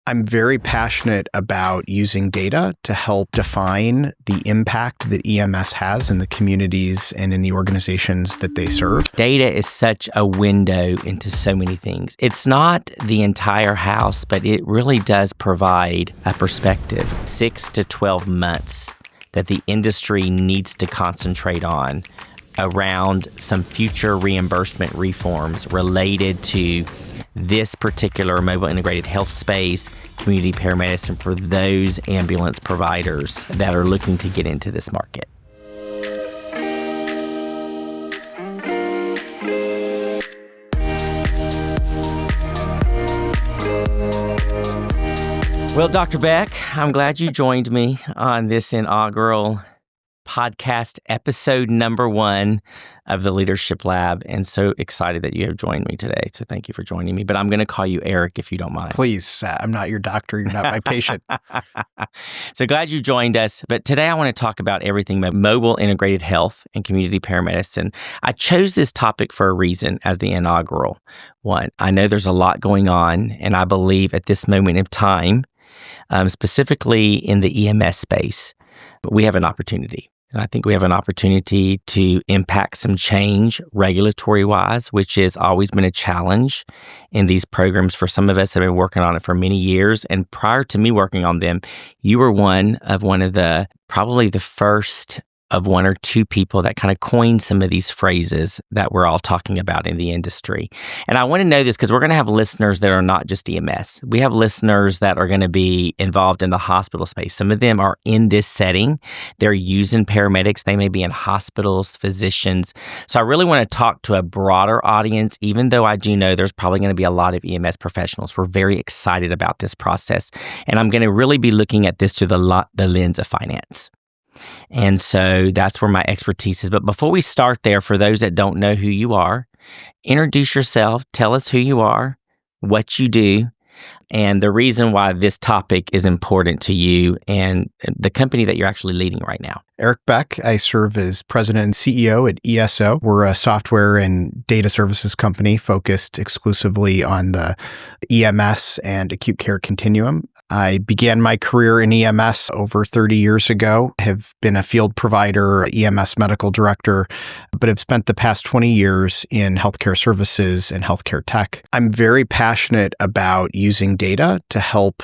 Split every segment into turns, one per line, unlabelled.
I'm very passionate about using data to help define the impact that EMS has in the communities and in the organizations that they serve.
Data is such a window into so many things. It's not the entire house, but it really does provide a perspective. 6 to 12 months that the industry needs to concentrate on around some future reimbursement reforms related to this particular mobile integrated health space, community paramedicine for those ambulance providers that are looking to get into this market. Well, Dr. Beck, I'm glad you joined me on this inaugural podcast episode number 1 of the Leadership Lab, and so excited that you have joined me today. So thank you for joining me, but I'm going to call you Eric if you don't mind.
Please, I'm not your doctor. You're not my patient.
So glad you joined us. But today I want to talk about everything about mobile integrated health and community paramedicine. I chose this topic for a reason as the inaugural one. I know there's a lot going on, and I believe at this moment of time, specifically in the EMS space, we have an opportunity. And I think we have an opportunity to impact some change regulatory-wise, which has always been a challenge in these programs for some of us that have been working on it for many years. And prior to me working on them, you were probably the first of 1 or 2 people that kind of coined some of these phrases that we're all talking about in the industry. And I want to know this because we're going to have listeners that are not just EMS. We have listeners that are going to be involved in the hospital space. Some of them are in this setting. They're using paramedics. They may be in hospitals, physicians. So I really want to talk to a broader audience, even though I do know there's probably going to be a lot of EMS professionals. We're very excited about this process. And I'm going to really be looking at this through the lens of finance. And so that's where my expertise is. But before we start there, for those that don't know who you are, introduce yourself, tell us who you are, what you do, and the reason why this topic is important to you and the company that you're actually leading right now.
Eric Beck. I serve as president and CEO at ESO. We're a software and data services company focused exclusively on the EMS and acute care continuum. I began my career in EMS over 30 years ago, have been a field provider, EMS medical director, but have spent the past 20 years in healthcare services and healthcare tech. I'm very passionate about using data to help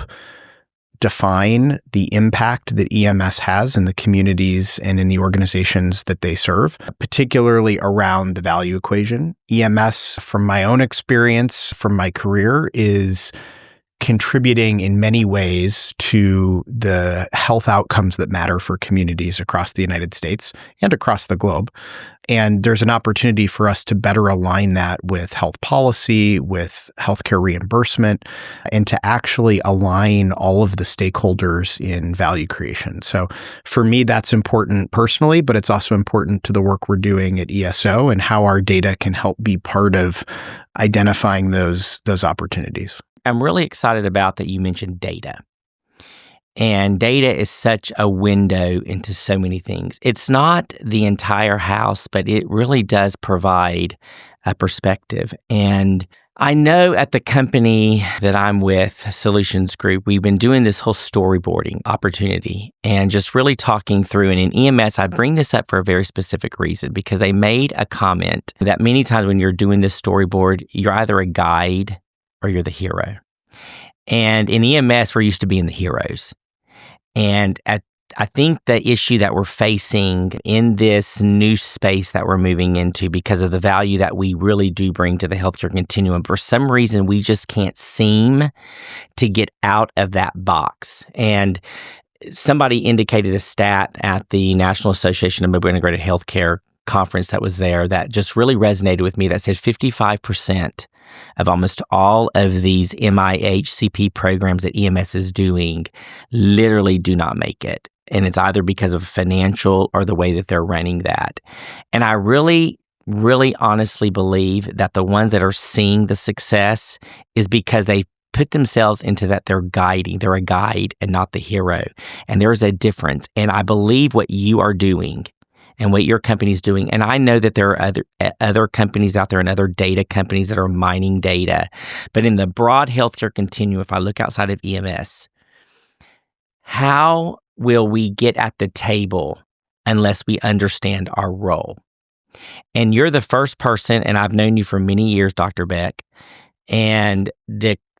define the impact that EMS has in the communities and in the organizations that they serve, particularly around the value equation. EMS, from my own experience, from my career, is contributing in many ways to the health outcomes that matter for communities across the United States and across the globe. And there's an opportunity for us to better align that with health policy, with healthcare reimbursement, and to actually align all of the stakeholders in value creation. So for me, that's important personally, but it's also important to the work we're doing at ESO and how our data can help be part of identifying those opportunities.
I'm really excited about that you mentioned data. And data is such a window into so many things. It's not the entire house, but it really does provide a perspective. And I know at the company that I'm with, Solutions Group, we've been doing this whole storyboarding opportunity and just really talking through. And in EMS, I bring this up for a very specific reason because they made a comment that many times when you're doing this storyboard, you're either a guide or you're the hero. And in EMS, we're used to being the heroes. And I think the issue that we're facing in this new space that we're moving into because of the value that we really do bring to the healthcare continuum, for some reason, we just can't seem to get out of that box. And somebody indicated a stat at the National Association of Mobile Integrated Healthcare conference that was there that just really resonated with me that said 55% of almost all of these MIH CP programs that EMS is doing literally do not make it. And it's either because of financial or the way that they're running that. And I really honestly believe that the ones that are seeing the success is because they put themselves into that they're guiding. They're a guide and not the hero. And there's a difference. And I believe what you are doing and what your company's doing. And I know that there are other companies out there and other data companies that are mining data. But in the broad healthcare continuum, if I look outside of EMS, how will we get at the table unless we understand our role? And you're the first person, and I've known you for many years, Dr. Beck, and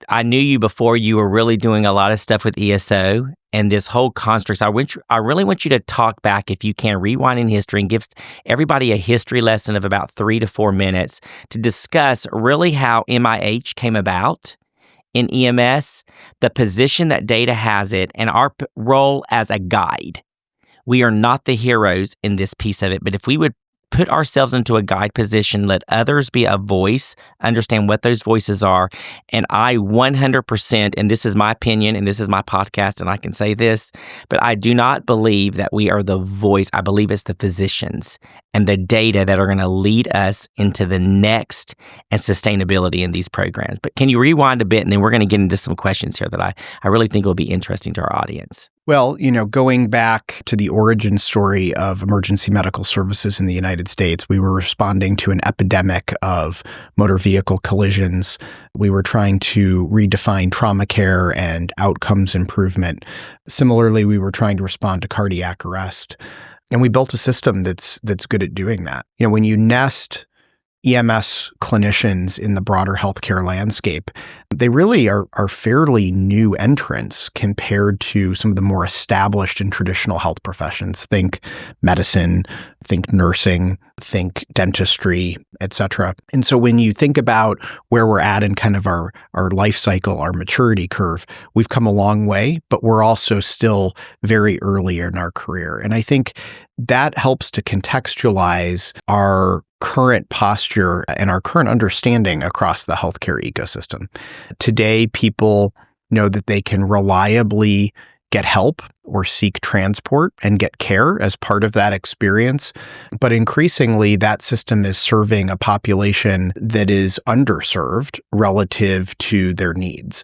I knew you before you were really doing a lot of stuff with ESO and this whole construct. I really want you to talk back, if you can, rewind in history and give everybody a history lesson of about 3 to 4 minutes to discuss really how MIH came about in EMS, the position that data has it, and our role as a guide. We are not the heroes in this piece of it, but if we would put ourselves into a guide position, let others be a voice, understand what those voices are. And I 100%, and this is my opinion, and this is my podcast, and I can say this, but I do not believe that we are the voice. I believe it's the physicians and the data that are going to lead us into the next and sustainability in these programs. But can you rewind a bit, and then we're going to get into some questions here that I really think will be interesting to our audience.
Well, going back to the origin story of emergency medical services in the United States, we were responding to an epidemic of motor vehicle collisions. We were trying to redefine trauma care and outcomes improvement. Similarly, we were trying to respond to cardiac arrest. And we built a system that's good at doing that. When you nest EMS clinicians in the broader healthcare landscape, they really are fairly new entrants compared to some of the more established and traditional health professions. Think medicine, think nursing, think dentistry, et cetera. And so when you think about where we're at in kind of our life cycle, our maturity curve, we've come a long way, but we're also still very early in our career. And I think that helps to contextualize our current posture and our current understanding across the healthcare ecosystem. Today, people know that they can reliably get help or seek transport and get care as part of that experience. But increasingly, that system is serving a population that is underserved relative to their needs.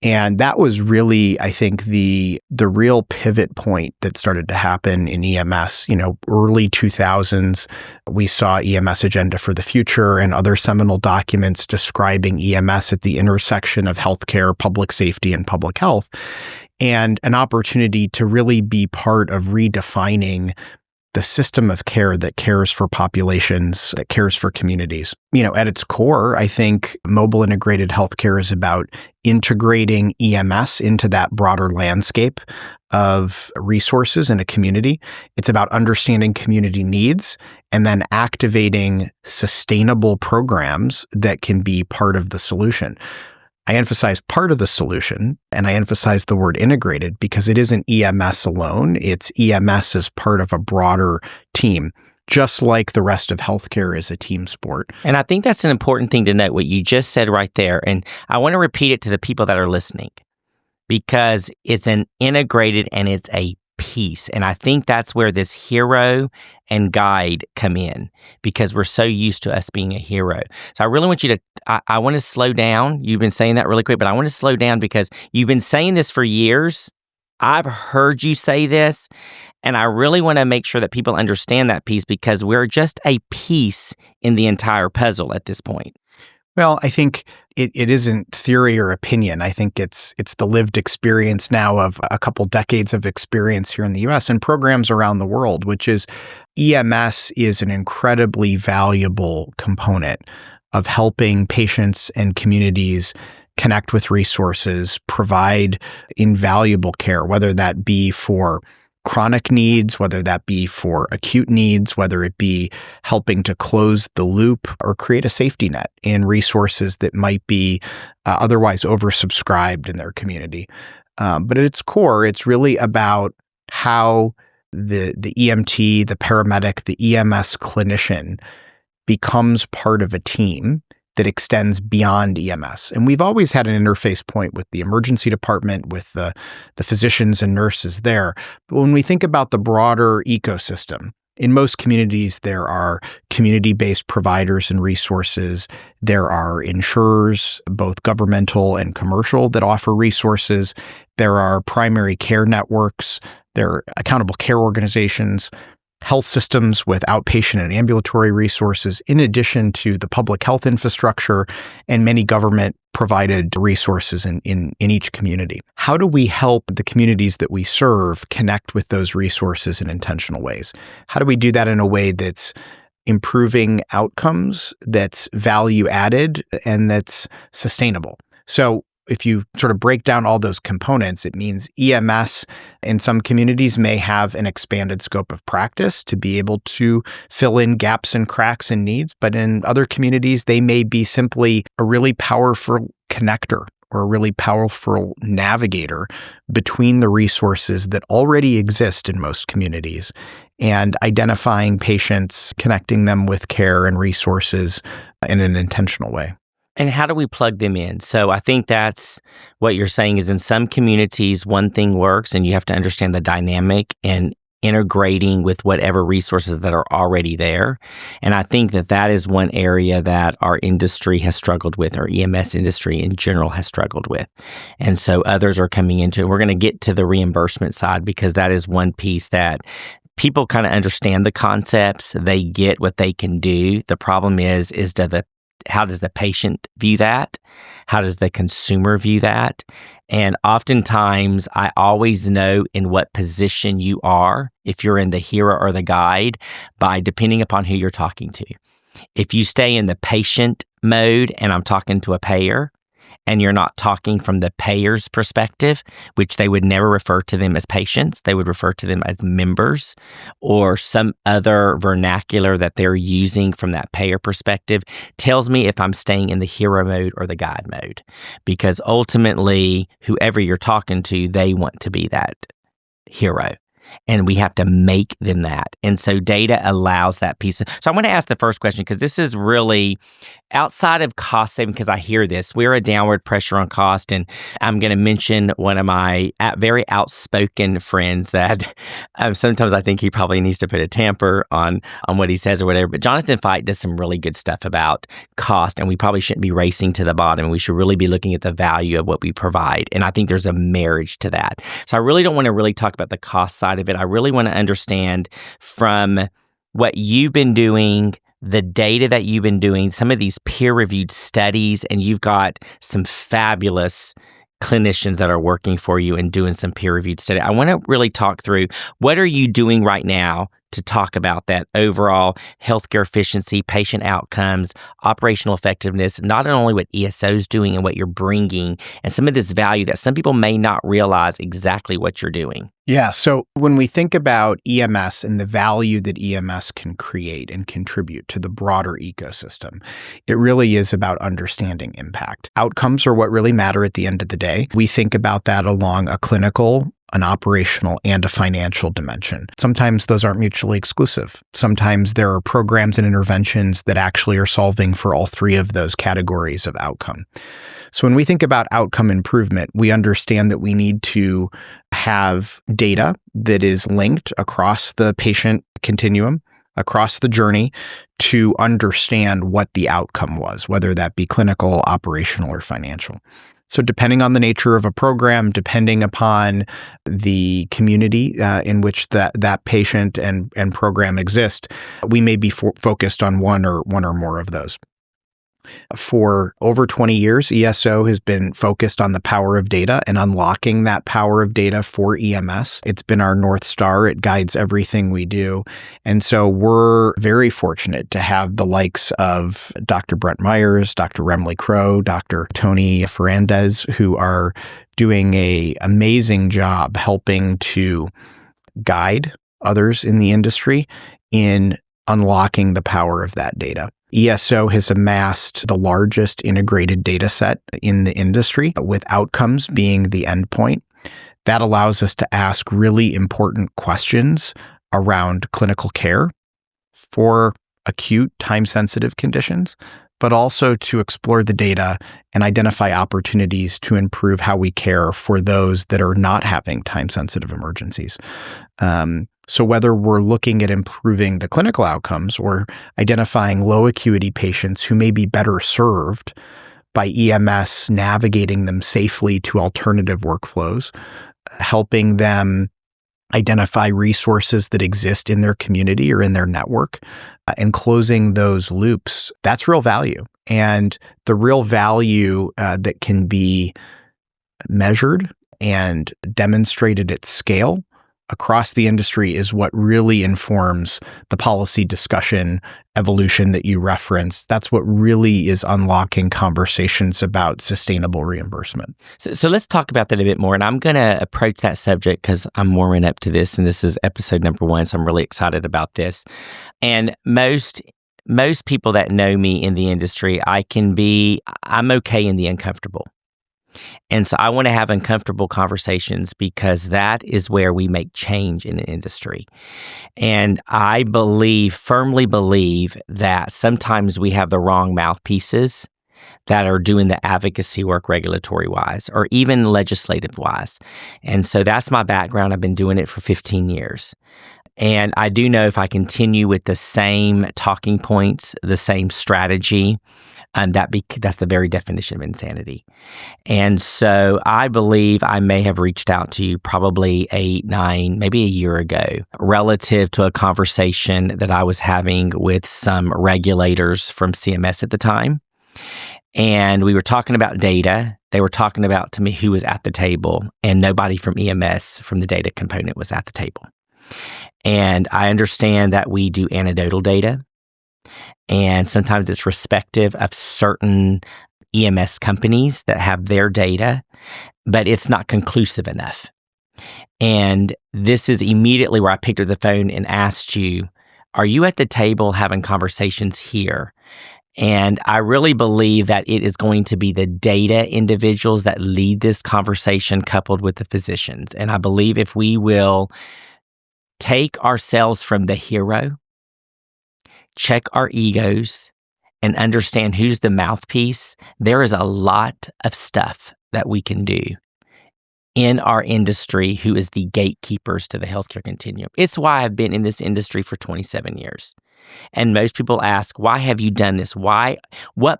And that was really, I think, the real pivot point that started to happen in EMS. Early 2000s, we saw EMS Agenda for the Future and other seminal documents describing EMS at the intersection of healthcare, public safety, and public health, and an opportunity to really be part of redefining the system of care that cares for populations, that cares for communities. At its core, I think mobile integrated healthcare is about integrating EMS into that broader landscape of resources in a community. It's about understanding community needs and then activating sustainable programs that can be part of the solution. I emphasize part of the solution, and I emphasize the word integrated because it isn't EMS alone. It's EMS as part of a broader team, just like the rest of healthcare is a team sport.
And I think that's an important thing to note, what you just said right there. And I want to repeat it to the people that are listening because it's an integrated and it's a piece. And I think that's where this hero and guide come in because we're so used to us being a hero. So I really want you to, I want to slow down. You've been saying that really quick, but I want to slow down because you've been saying this for years. I've heard you say this, and I really want to make sure that people understand that piece because we're just a piece in the entire puzzle at this point.
Well, I think it isn't theory or opinion. I think it's the lived experience now of a couple decades of experience here in the U.S. and programs around the world, which is EMS is an incredibly valuable component of helping patients and communities connect with resources, provide invaluable care, whether that be for chronic needs, whether that be for acute needs, whether it be helping to close the loop or create a safety net in resources that might be otherwise oversubscribed in their community. But at its core, it's really about how the EMT, the paramedic, the EMS clinician becomes part of a team that extends beyond EMS. And we've always had an interface point with the emergency department, with the physicians and nurses there. But when we think about the broader ecosystem, in most communities, there are community-based providers and resources. There are insurers, both governmental and commercial, that offer resources. There are primary care networks. There are accountable care organizations, health systems with outpatient and ambulatory resources, in addition to the public health infrastructure and many government-provided resources in each community. How do we help the communities that we serve connect with those resources in intentional ways? How do we do that in a way that's improving outcomes, that's value added, and that's sustainable? So if you sort of break down all those components, it means EMS in some communities may have an expanded scope of practice to be able to fill in gaps and cracks and needs, but in other communities, they may be simply a really powerful connector or a really powerful navigator between the resources that already exist in most communities and identifying patients, connecting them with care and resources in an intentional way.
And how do we plug them in? So I think that's what you're saying is in some communities, one thing works and you have to understand the dynamic and integrating with whatever resources that are already there. And I think that that is one area that our industry has struggled with, our EMS industry in general has struggled with. And so others are coming into it. We're going to get to the reimbursement side because that is one piece that people kind of understand the concepts. They get what they can do. The problem is how does the patient view that? How does the consumer view that? And oftentimes, I always know in what position you are, if you're in the hero or the guide, by depending upon who you're talking to. If you stay in the patient mode and I'm talking to a payer, and you're not talking from the payer's perspective, which they would never refer to them as patients, they would refer to them as members or some other vernacular that they're using from that payer perspective, tells me if I'm staying in the hero mode or the guide mode. Because ultimately, whoever you're talking to, they want to be that hero. And we have to make them that. And so data allows that piece. So I want to ask the first question, because this is really outside of cost saving, because I hear this. We're a downward pressure on cost. And I'm going to mention one of my very outspoken friends that sometimes I think he probably needs to put a tamper on what he says or whatever. But Jonathan Fite does some really good stuff about cost. And we probably shouldn't be racing to the bottom. We should really be looking at the value of what we provide. And I think there's a marriage to that. So I really don't want to really talk about the cost side of it. I really want to understand from what you've been doing, the data that you've been doing, some of these peer-reviewed studies, and you've got some fabulous clinicians that are working for you and doing some peer-reviewed study. I want to really talk through what are you doing right now to talk about that overall healthcare efficiency, patient outcomes, operational effectiveness, not only what ESO is doing and what you're bringing, and some of this value that some people may not realize exactly what you're doing.
Yeah. So when we think about EMS and the value that EMS can create and contribute to the broader ecosystem, it really is about understanding impact. Outcomes are what really matter at the end of the day. We think about that along a clinical, an operational, and a financial dimension. Sometimes those aren't mutually exclusive. Sometimes there are programs and interventions that actually are solving for all three of those categories of outcome. So when we think about outcome improvement, we understand that we need to have data that is linked across the patient continuum, across the journey, to understand what the outcome was, whether that be clinical, operational, or financial. So depending on the nature of a program, depending upon the community in which that patient and program exist, we may be focused on one or more of those. For over 20 years, ESO has been focused on the power of data and unlocking that power of data for EMS. It's been our North Star. It guides everything we do. And so we're very fortunate to have the likes of Dr. Brent Myers, Dr. Remley Crow, Dr. Tony Ferrandez, who are doing an amazing job helping to guide others in the industry in unlocking the power of that data. ESO has amassed the largest integrated data set in the industry, with outcomes being the endpoint. That allows us to ask really important questions around clinical care for acute, time-sensitive conditions, but also to explore the data and identify opportunities to improve how we care for those that are not having time-sensitive emergencies. So whether we're looking at improving the clinical outcomes or identifying low acuity patients who may be better served by EMS navigating them safely to alternative workflows, helping them identify resources that exist in their community or in their network, and closing those loops. That's real value. And the real value that can be measured and demonstrated at scale across the industry is what really informs the policy discussion evolution that you referenced. That's what really is unlocking conversations about sustainable reimbursement.
So let's talk about that a bit more. And I'm going to approach that subject because I'm warming up to this, and this is episode number 1, so I'm really excited about this. And most people that know me in the industry, I'm okay in the uncomfortable. And so I want to have uncomfortable conversations because that is where we make change in an industry. And I firmly believe that sometimes we have the wrong mouthpieces that are doing the advocacy work regulatory-wise or even legislative-wise. And so that's my background. I've been doing it for 15 years. And I do know if I continue with the same talking points, the same strategy, that's the very definition of insanity. And so I believe I may have reached out to you probably 8, 9, maybe a year ago relative to a conversation that I was having with some regulators from CMS at the time. And we were talking about data. They were talking about to me who was at the table, and nobody from EMS from the data component was at the table. And I understand that we do anecdotal data. And sometimes it's respective of certain EMS companies that have their data, but it's not conclusive enough. And this is immediately where I picked up the phone and asked you, are you at the table having conversations here? And I really believe that it is going to be the data individuals that lead this conversation coupled with the physicians. And I believe if we will take ourselves from the hero, check our egos, and understand who's the mouthpiece, there is a lot of stuff that we can do in our industry who is the gatekeepers to the healthcare continuum. It's why I've been in this industry for 27 years. And most people ask, why have you done this? What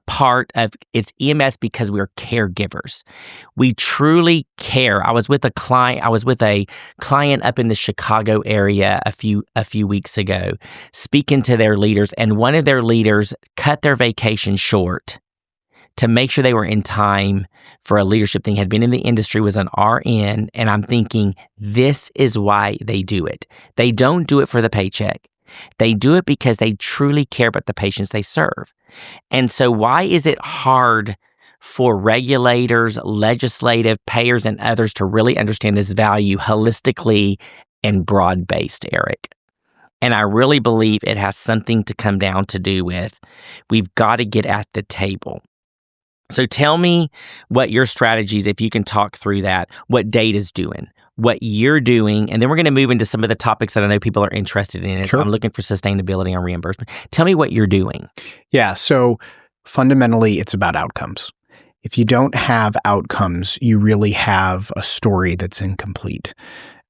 part of it's EMS? Because we're caregivers. We truly care. I was with a client up in the Chicago area a few weeks ago, speaking to their leaders, and one of their leaders cut their vacation short to make sure they were in time for a leadership thing, had been in the industry, was an RN, and I'm thinking, this is why they do it. They don't do it for the paycheck. They do it because they truly care about the patients they serve. And so why is it hard for regulators, legislative, payers, and others to really understand this value holistically and broad-based, Eric? And I really believe it has something to come down to do with we've got to get at the table. So tell me what your strategies, if you can talk through that, what Data's doing, what you're doing, and then we're going to move into some of the topics that I know people are interested in.
Sure.
I'm looking for sustainability and reimbursement. Tell me what you're doing.
Yeah, so fundamentally, it's about outcomes. If you don't have outcomes, you really have a story that's incomplete.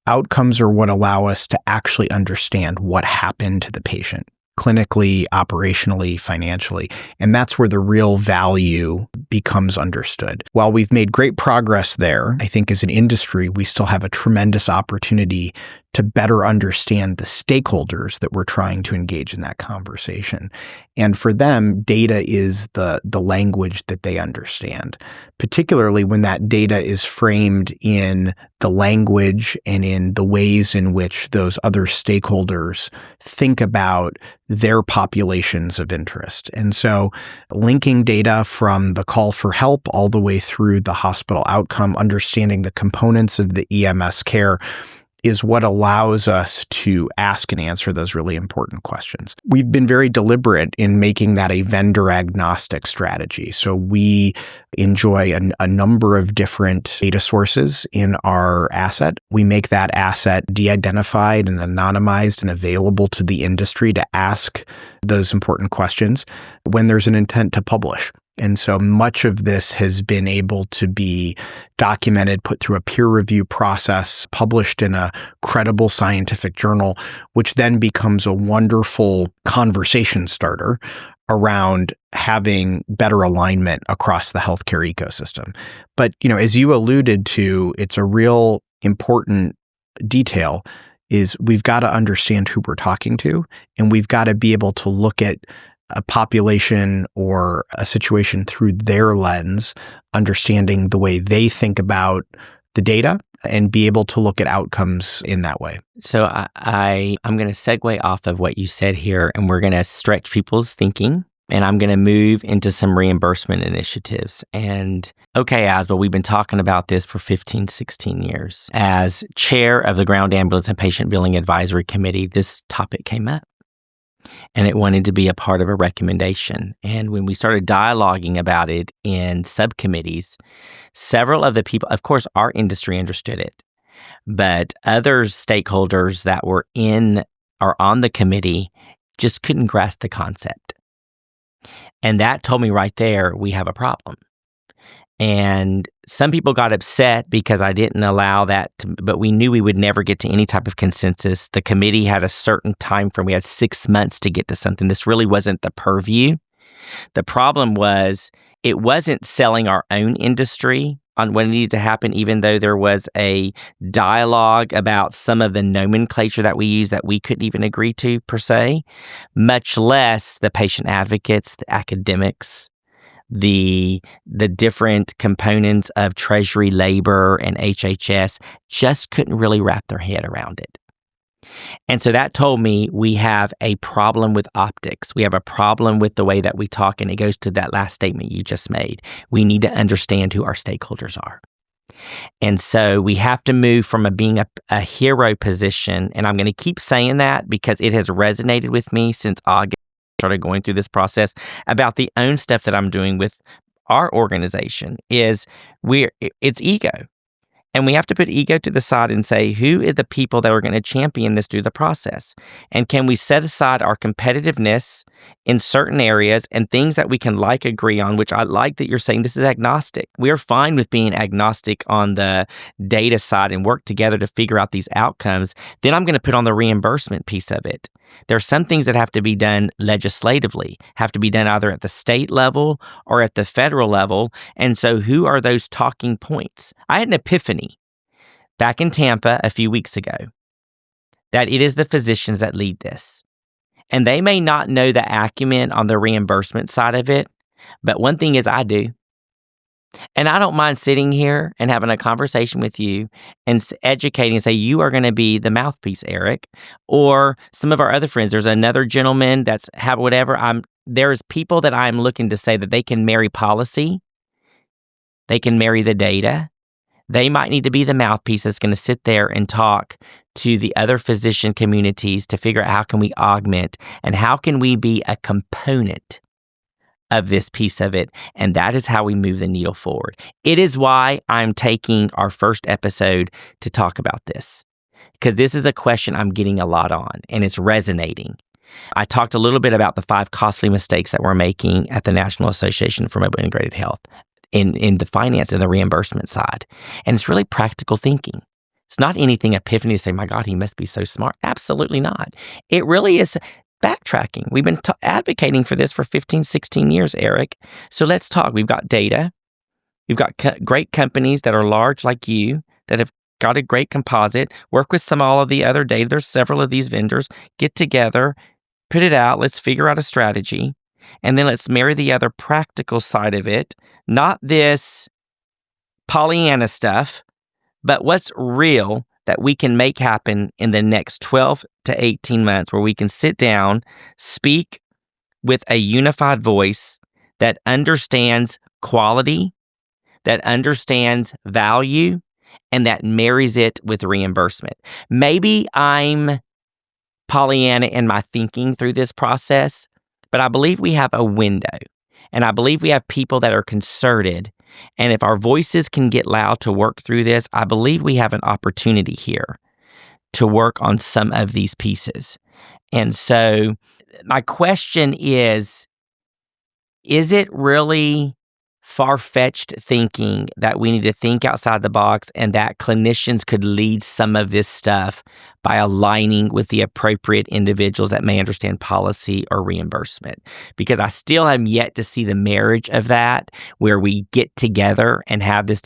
Outcomes are what allow us to actually understand what happened to the patient, clinically, operationally, financially. And that's where the real value becomes understood. While we've made great progress there, I think as an industry, we still have a tremendous opportunity to better understand the stakeholders that we're trying to engage in that conversation. And for them, data is the language that they understand, particularly when that data is framed in the language and in the ways in which those other stakeholders think about their populations of interest. And so linking data from the call for help all the way through the hospital outcome, understanding the components of the EMS care, is what allows us to ask and answer those really important questions. We've been very deliberate in making that a vendor agnostic strategy. So we enjoy a number of different data sources in our asset. We make that asset de-identified and anonymized and available to the industry to ask those important questions when there's an intent to publish. And so much of this has been able to be documented, put through a peer review process, published in a credible scientific journal, which then becomes a wonderful conversation starter around having better alignment across the healthcare ecosystem. But, as you alluded to, it's a real important detail. is we've got to understand who we're talking to, and we've got to be able to look at a population or a situation through their lens, understanding the way they think about the data and be able to look at outcomes in that way.
So I'm going to segue off of what you said here, and we're going to stretch people's thinking, and I'm going to move into some reimbursement initiatives. And okay, Asbel, we've been talking about this for 15, 16 years. As chair of the Ground Ambulance and Patient Billing Advisory Committee, this topic came up, and it wanted to be a part of a recommendation. And when we started dialoguing about it in subcommittees, several of the people, of course, our industry understood it, but other stakeholders that were in or on the committee just couldn't grasp the concept. And that told me right there, we have a problem. And some people got upset because I didn't allow that, but we knew we would never get to any type of consensus. The committee had a certain time frame. We had 6 months to get to something. This really wasn't the purview. The problem was it wasn't selling our own industry on what needed to happen, even though there was a dialogue about some of the nomenclature that we use that we couldn't even agree to per se, much less the patient advocates, the academics, the different components of Treasury, labor, and HHS just couldn't really wrap their head around it. And so that told me we have a problem with optics. We have a problem with the way that we talk, and it goes to that last statement you just made. We need to understand who our stakeholders are. And so we have to move from being a hero position, and I'm going to keep saying that because it has resonated with me since August started going through this process about the own stuff that I'm doing with our organization it's ego. And we have to put ego to the side and say, who are the people that are going to champion this through the process? And can we set aside our competitiveness in certain areas and things that we can agree on, which I like that you're saying this is agnostic. We're fine with being agnostic on the data side and work together to figure out these outcomes. Then I'm going to put on the reimbursement piece of it. There are some things that have to be done legislatively, have to be done either at the state level or at the federal level. And so who are those talking points? I had an epiphany back in Tampa a few weeks ago that it is the physicians that lead this. And they may not know the acumen on the reimbursement side of it, but one thing is I do. And I don't mind sitting here and having a conversation with you and educating and say, you are going to be the mouthpiece, Eric. Or some of our other friends, there's another gentleman that's there's people that I'm looking to say that they can marry policy. They can marry the data. They might need to be the mouthpiece that's going to sit there and talk to the other physician communities to figure out how can we augment and how can we be a component of this piece of it. And that is how we move the needle forward. It is why I'm taking our first episode to talk about this, because this is a question I'm getting a lot on and it's resonating. I talked a little bit about the 5 costly mistakes that we're making at the National Association for Mobile Integrated Health in the finance and the reimbursement side. And it's really practical thinking. It's not anything epiphany to say, my God, he must be so smart. Absolutely not. It really is backtracking. We've been advocating for this for 15, 16 years, Eric. So let's talk. We've got data. We've got great companies that are large like you that have got a great composite. Work with all of the other data. There's several of these vendors. Get together, put it out. Let's figure out a strategy. And then let's marry the other practical side of it. Not this Pollyanna stuff, but what's real that we can make happen in the next 12 to 18 months where we can sit down, speak with a unified voice that understands quality, that understands value, and that marries it with reimbursement. Maybe I'm Pollyanna in my thinking through this process, but I believe we have a window, and I believe we have people that are concerted. And if our voices can get loud to work through this, I believe we have an opportunity here to work on some of these pieces. And so my question is it really far-fetched thinking that we need to think outside the box and that clinicians could lead some of this stuff by aligning with the appropriate individuals that may understand policy or reimbursement. Because I still have yet to see the marriage of that where we get together and have this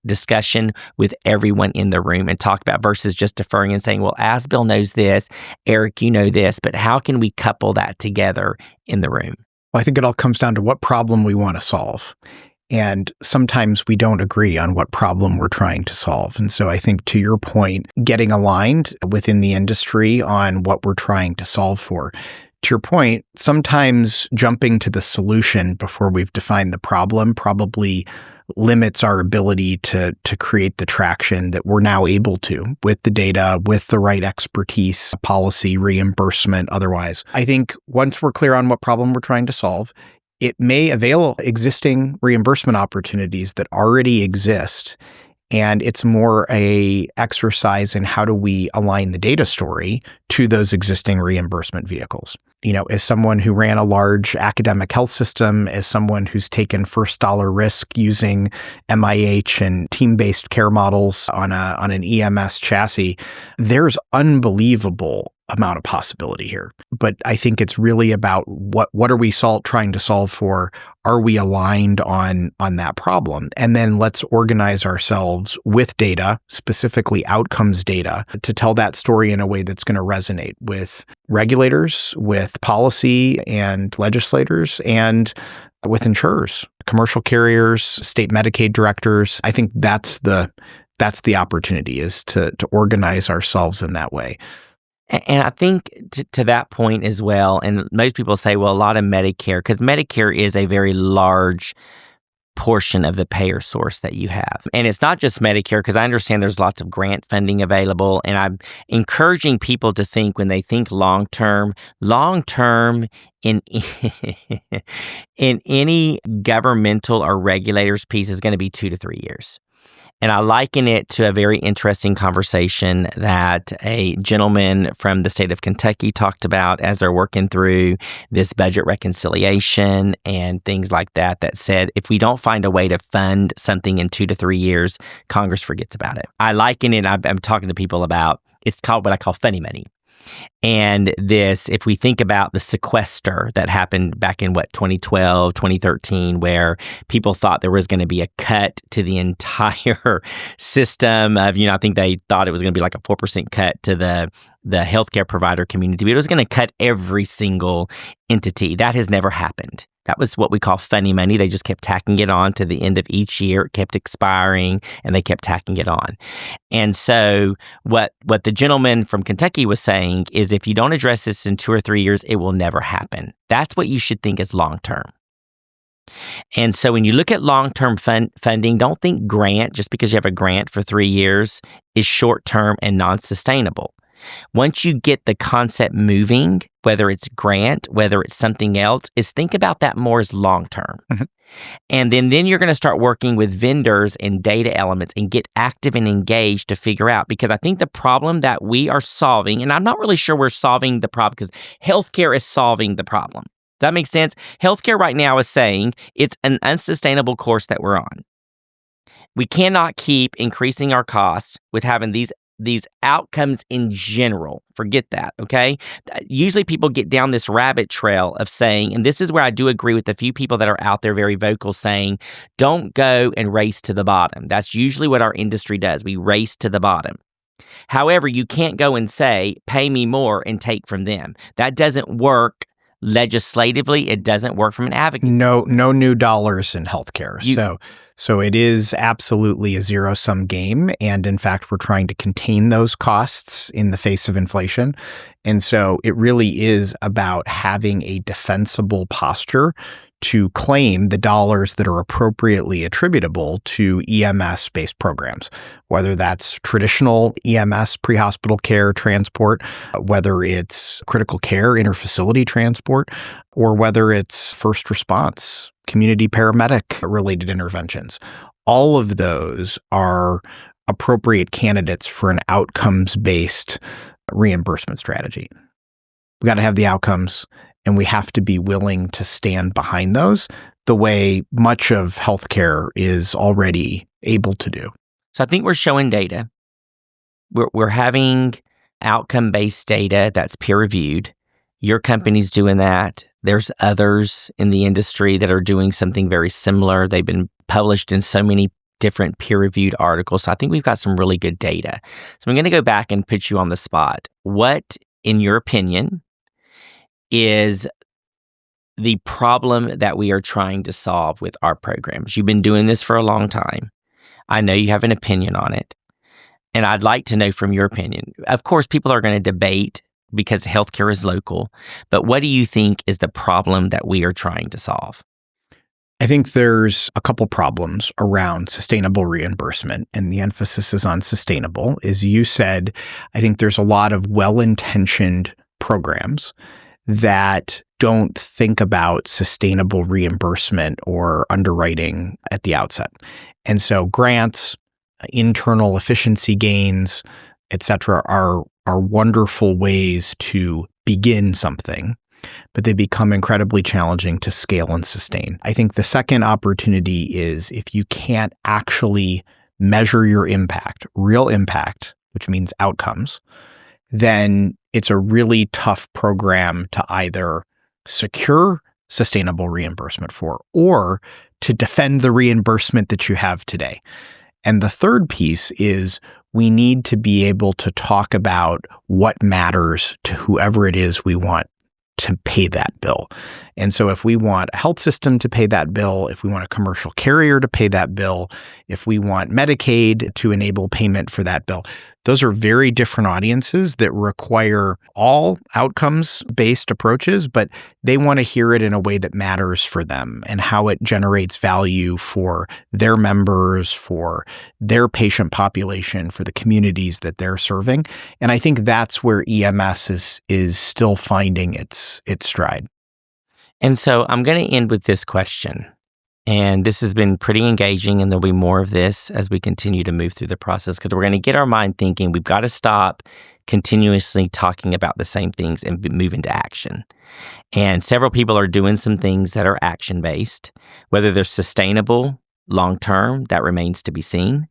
discussion with everyone in the room and talk about versus just deferring and saying, well, Asbel knows this, Eric, you know this, but how can we couple that together in the room?
Well, I think it all comes down to what problem we want to solve. And sometimes we don't agree on what problem we're trying to solve. And so I think to your point, getting aligned within the industry on what we're trying to solve for. To your point, sometimes jumping to the solution before we've defined the problem probably limits our ability to create the traction that we're now able to with the data, with the right expertise, policy, reimbursement, otherwise. I think once we're clear on what problem we're trying to solve, it may avail existing reimbursement opportunities that already exist. And it's more a exercise in how do we align the data story to those existing reimbursement vehicles. You know, as someone who ran a large academic health system, as someone who's taken first dollar risk using MIH and team-based care models on an EMS chassis, there's unbelievable amount of possibility here. But I think it's really about what are we trying to solve for? Are we aligned on that problem? And then let's organize ourselves with data, specifically outcomes data, to tell that story in a way that's going to resonate with regulators, with policy and legislators, and with insurers, commercial carriers, state Medicaid directors. I think that's the opportunity, is to organize ourselves in that way.
And I think to that point as well, and most people say, well, a lot of Medicare, because Medicare is a very large portion of the payer source that you have. And it's not just Medicare, because I understand there's lots of grant funding available. And I'm encouraging people to think, when they think long-term in in any governmental or regulators piece is going to be 2 to 3 years. And I liken it to a very interesting conversation that a gentleman from the state of Kentucky talked about as they're working through this budget reconciliation and things like that, that said, if we don't find a way to fund something in 2 to 3 years, Congress forgets about it. I liken it, I'm talking to people about, it's called what I call funny money. And this, if we think about the sequester that happened back in 2012, 2013, where people thought there was going to be a cut to the entire system of, I think they thought it was going to be like a 4% cut to the healthcare provider community, but it was going to cut every single entity. That has never happened. That was what we call funny money. They just kept tacking it on to the end of each year. It kept expiring, and they kept tacking it on. And so what the gentleman from Kentucky was saying is, if you don't address this in 2 or 3 years, it will never happen. That's what you should think is long-term. And so when you look at long-term funding, don't think grant, just because you have a grant for 3 years, is short-term and non-sustainable. Once you get the concept moving, whether it's grant, whether it's something else, is think about that more as long-term. Mm-hmm. And then you're going to start working with vendors and data elements and get active and engaged to figure out, because I think the problem that we are solving, and I'm not really sure we're solving the problem, because healthcare is solving the problem. That makes sense? Healthcare right now is saying it's an unsustainable course that we're on. We cannot keep increasing our costs with having these outcomes in general. Forget that, okay? Usually people get down this rabbit trail of saying, and this is where I do agree with the few people that are out there very vocal saying, don't go and race to the bottom. That's usually what our industry does. We race to the bottom. However, you can't go and say, pay me more and take from them. That doesn't work legislatively. It doesn't work from an advocacy.
No new dollars in healthcare. So it is absolutely a zero-sum game. And in fact, we're trying to contain those costs in the face of inflation. And so it really is about having a defensible posture to claim the dollars that are appropriately attributable to EMS-based programs, whether that's traditional EMS, pre-hospital care transport, whether it's critical care, interfacility transport, or whether it's first response, community paramedic-related interventions. All of those are appropriate candidates for an outcomes-based reimbursement strategy. We got to have the outcomes, and we have to be willing to stand behind those. the way much of healthcare is already able to do.
So I think we're showing data. We're having outcome-based data that's peer-reviewed. Your company's doing that. There's others in the industry that are doing something very similar. They've been published in so many different peer-reviewed articles. So I think we've got some really good data. So I'm going to go back and put you on the spot. What, in your opinion, is the problem that we are trying to solve with our programs? You've been doing this for a long time. I know you have an opinion on it. And I'd like to know from your opinion. Of course, people are going to debate because healthcare is local. But what do you think is the problem that we are trying to solve?
I think there's a couple problems around sustainable reimbursement, and the emphasis is on sustainable. As you said, I think there's a lot of well-intentioned programs that don't think about sustainable reimbursement or underwriting at the outset. And so grants, internal efficiency gains, et cetera, are wonderful ways to begin something, but they become incredibly challenging to scale and sustain. I think the second opportunity is if you can't actually measure your impact, real impact, which means outcomes, then it's a really tough program to either secure sustainable reimbursement for or to defend the reimbursement that you have today. And the third piece is we need to be able to talk about what matters to whoever it is we want to pay that bill. And so if we want a health system to pay that bill, if we want a commercial carrier to pay that bill, if we want Medicaid to enable payment for that bill, those are very different audiences that require all outcomes-based approaches, but they want to hear it in a way that matters for them and how it generates value for their members, for their patient population, for the communities that they're serving. And I think that's where EMS is still finding its stride.
And so I'm going to end with this question. And this has been pretty engaging, and there'll be more of this as we continue to move through the process because we're going to get our mind thinking. We've got to stop continuously talking about the same things and move into action. And several people are doing some things that are action-based. Whether they're sustainable long-term, that remains to be seen.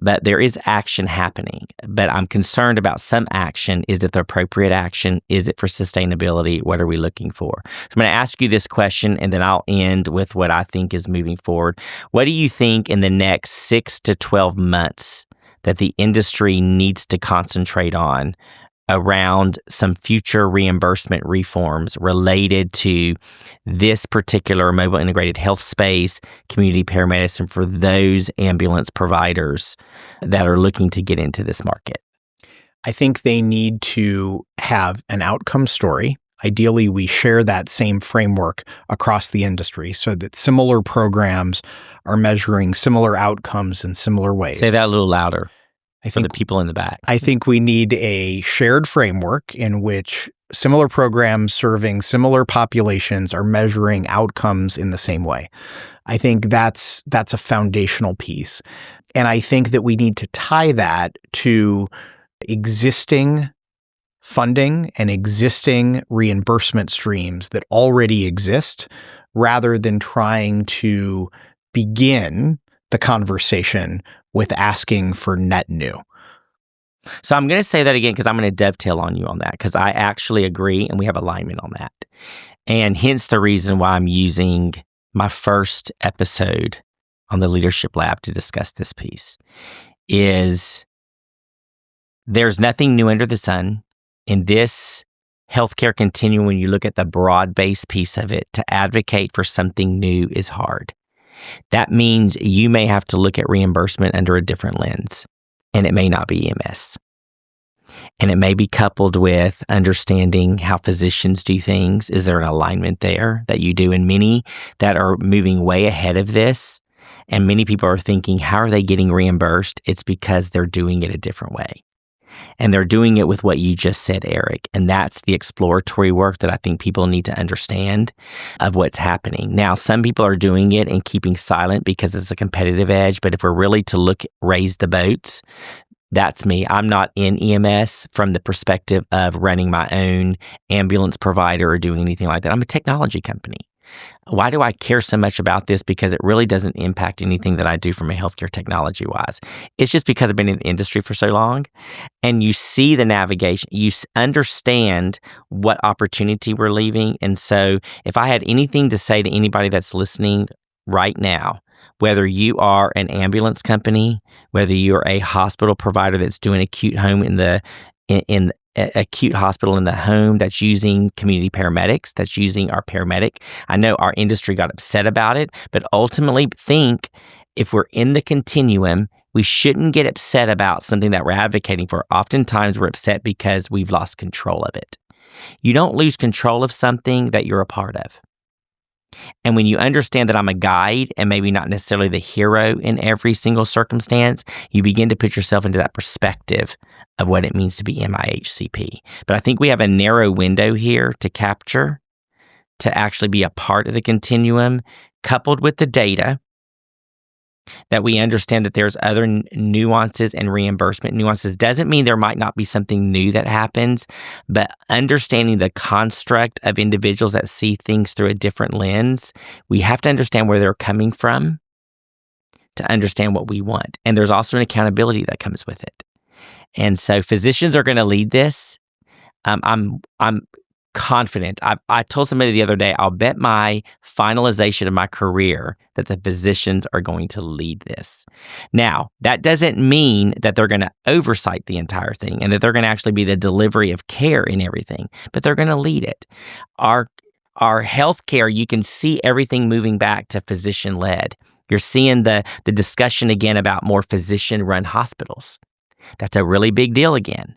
But there is action happening. But I'm concerned about some action. Is it the appropriate action? Is it for sustainability? What are we looking for? So I'm going to ask you this question, and then I'll end with what I think is moving forward. What do you think in the next 6 to 12 months that the industry needs to concentrate on around some future reimbursement reforms related to this particular mobile integrated health space, community paramedicine for those ambulance providers that are looking to get into this market?
I think they need to have an outcome story. Ideally, we share that same framework across the industry so that similar programs are measuring similar outcomes in similar ways.
Say that a little louder. For the people in the back.
I think we need a shared framework in which similar programs serving similar populations are measuring outcomes in the same way. I think that's a foundational piece. And I think that we need to tie that to existing funding and existing reimbursement streams that already exist rather than trying to begin the conversation with asking for net new.
So I'm going to say that again because I'm going to dovetail on you on that because I actually agree and we have alignment on that. And hence the reason why I'm using my first episode on the Leadership Lab to discuss this piece is there's nothing new under the sun. In this healthcare continuum, when you look at the broad-based piece of it, to advocate for something new is hard. That means you may have to look at reimbursement under a different lens, and it may not be EMS. And it may be coupled with understanding how physicians do things. Is there an alignment there that you do? And many that are moving way ahead of this, and many people are thinking, how are they getting reimbursed? It's because they're doing it a different way. And they're doing it with what you just said, Eric. And that's the exploratory work that I think people need to understand of what's happening. Now, some people are doing it and keeping silent because it's a competitive edge. But if we're really to raise the boats, that's me. I'm not in EMS from the perspective of running my own ambulance provider or doing anything like that. I'm a technology company. Why do I care so much about this? Because it really doesn't impact anything that I do from a healthcare technology wise. It's just because I've been in the industry for so long, and you see the navigation, you understand what opportunity we're leaving. And so if I had anything to say to anybody that's listening right now, whether you are an ambulance company, whether you're a hospital provider that's doing acute home in acute hospital in the home, that's using community paramedics, that's using our paramedic. I know our industry got upset about it, but ultimately think if we're in the continuum, we shouldn't get upset about something that we're advocating for. Oftentimes we're upset because we've lost control of it. You don't lose control of something that you're a part of. And when you understand that I'm a guide and maybe not necessarily the hero in every single circumstance, you begin to put yourself into that perspective of what it means to be MIHCP. But I think we have a narrow window here to capture, to actually be a part of the continuum, coupled with the data, that we understand that there's other nuances and reimbursement nuances. Doesn't mean there might not be something new that happens, but understanding the construct of individuals that see things through a different lens, we have to understand where they're coming from to understand what we want. And there's also an accountability that comes with it. And so physicians are going to lead this. I'm confident. I told somebody the other day, I'll bet my finalization of my career that the physicians are going to lead this. Now, that doesn't mean that they're going to oversight the entire thing and that they're going to actually be the delivery of care in everything, but they're going to lead it. Our healthcare, you can see everything moving back to physician-led. You're seeing the discussion again about more physician-run hospitals. That's a really big deal again.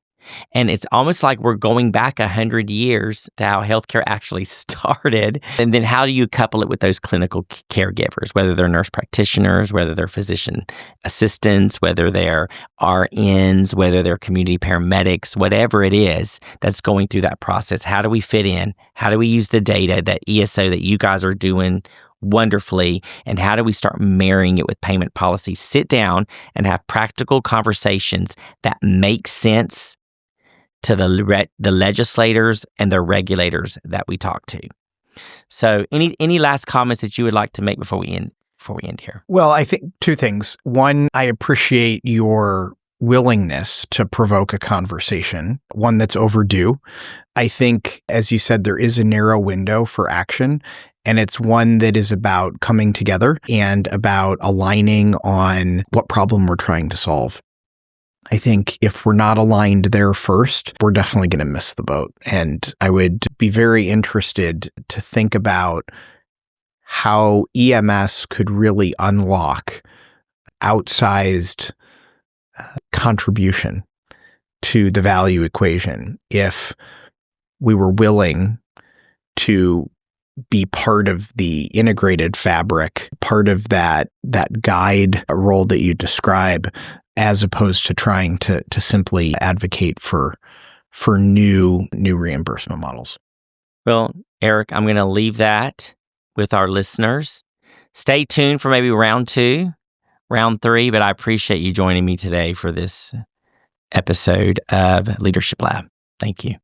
And it's almost like we're going back 100 years to how healthcare actually started. And then how do you couple it with those clinical caregivers, whether they're nurse practitioners, whether they're physician assistants, whether they're RNs, whether they're community paramedics, whatever it is that's going through that process. How do we fit in? How do we use the data that ESO that you guys are doing wonderfully, and how do we start marrying it with payment policy? Sit down and have practical conversations that make sense to the legislators and the regulators that we talk to. So any last comments that you would like to make before we end here?
Well, I think two things. One, I appreciate your willingness to provoke a conversation, one that's overdue. I think, as you said, there is a narrow window for action, and it's one that is about coming together and about aligning on what problem we're trying to solve. I think if we're not aligned there first, we're definitely going to miss the boat. And I would be very interested to think about how EMS could really unlock outsized contribution to the value equation if we were willing to be part of the integrated fabric, part of that guide role that you describe, as opposed to trying to simply advocate for new reimbursement models.
Well, Eric, I'm going to leave that with our listeners. Stay tuned for maybe round 2, round 3, but I appreciate you joining me today for this episode of Leadership Lab. Thank you.